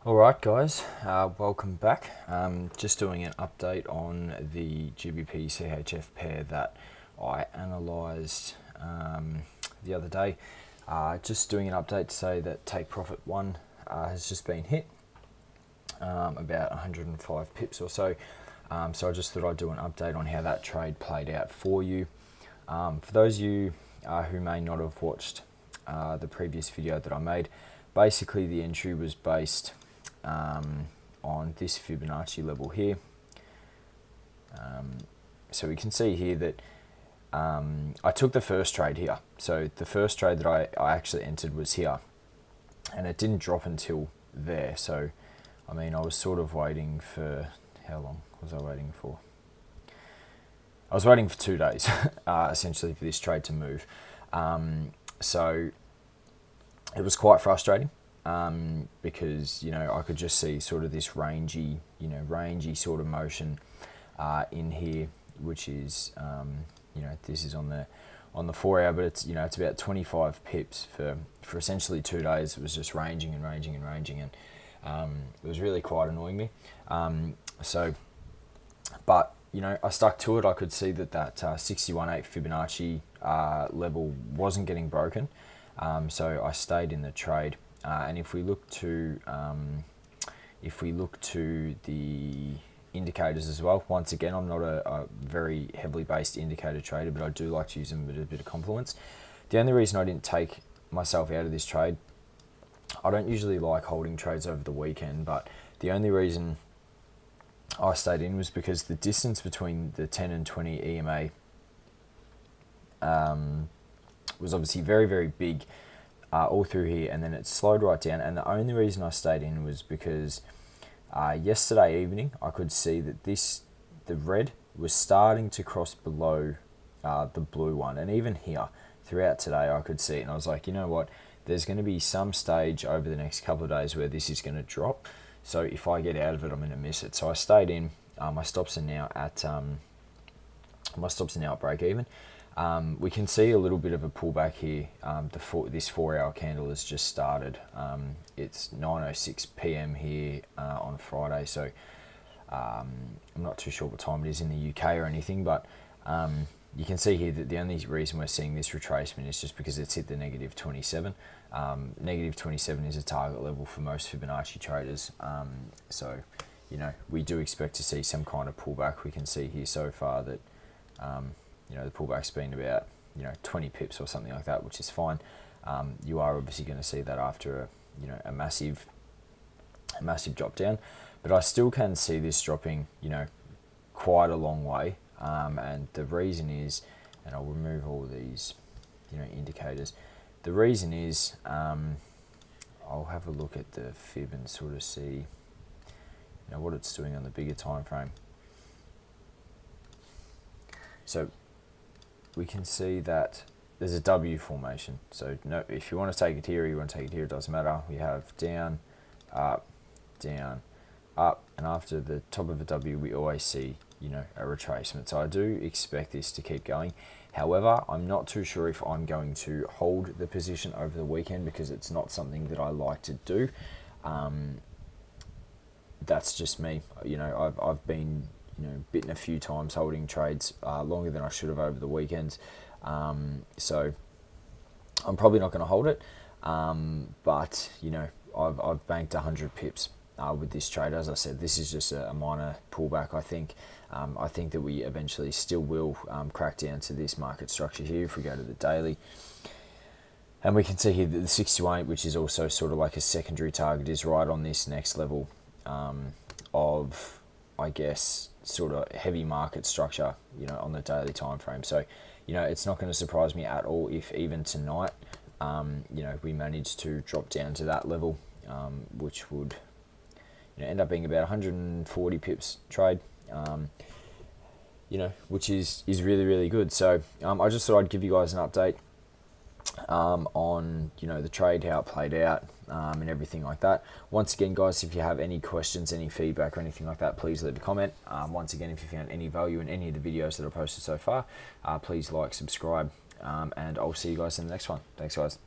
Alright guys, welcome back. Just doing an update on the Gbpchf pair that I analysed the other day. Just doing an update to say that take profit 1 has just been hit, about 105 pips or so. So I just thought I'd do an update on how that trade played out for you. For those of you who may not have watched the previous video that I made, basically the entry was based on this Fibonacci level here. So we can see here that I took the first trade here. So the first trade that I actually entered was here, and it didn't drop until there. So I mean, I was sort of waiting for, how long was I waiting for? I was waiting for 2 days essentially for this trade to move. So it was quite frustrating. Because I could just see sort of this rangy sort of motion in here, which is this is on the 4 hour, but it's it's about 25 pips for essentially 2 days. It was just ranging and it was really quite annoying me. But I stuck to it. I could see that 61.8 Fibonacci level wasn't getting broken, so I stayed in the trade. And if we look to the indicators as well, once again, I'm not a very heavily based indicator trader, but I do like to use them with a bit of confluence. The only reason I didn't take myself out of this trade, I don't usually like holding trades over the weekend, but the only reason I stayed in was because the distance between the 10 and 20 EMA was obviously very, very big. All through here, and then it slowed right down, and the only reason I stayed in was because yesterday evening I could see that the red was starting to cross below the blue one, and even here throughout today I could see it, and I was like, you know what, there's going to be some stage over the next couple of days where this is going to drop, so if I get out of it I'm going to miss it. So I stayed in. My stops are now at break even. We can see a little bit of a pullback here. This 4 hour candle has just started. It's 9:06 p.m. here on Friday, so I'm not too sure what time it is in the UK or anything, but you can see here that the only reason we're seeing this retracement is just because it's hit the negative 27. Negative 27 is a target level for most Fibonacci traders, so we do expect to see some kind of pullback. We can see here so far that the pullback's been about 20 pips or something like that, which is fine. You are obviously going to see that after a massive drop down, but I still can see this dropping quite a long way, and the reason is, and I'll remove all these indicators. The reason is I'll have a look at the fib and sort of see what it's doing on the bigger time frame. So we can see that there's a W formation. So if you want to take it here or you want to take it here, it doesn't matter. We have down, up, and after the top of a W, we always see a retracement. So I do expect this to keep going. However, I'm not too sure if I'm going to hold the position over the weekend, because it's not something that I like to do. That's just me. I've been bitten a few times holding trades longer than I should have over the weekends. So I'm probably not going to hold it. But I've banked 100 pips with this trade. As I said, this is just a minor pullback. I think that we eventually still will crack down to this market structure here if we go to the daily. And we can see here that the 61.8, which is also sort of like a secondary target, is right on this next level of, I guess, sort of heavy market structure, on the daily time frame. So, it's not going to surprise me at all if even tonight, we manage to drop down to that level, which would, end up being about 140 pips trade, which is really, really good. So, I just thought I'd give you guys an update on the trade, how it played out, and everything like that. Once again, guys, if you have any questions, any feedback or anything like that, please leave a comment. Once again, if you found any value in any of the videos that I posted so far, please like, subscribe, and I'll see you guys in the next one. Thanks, guys.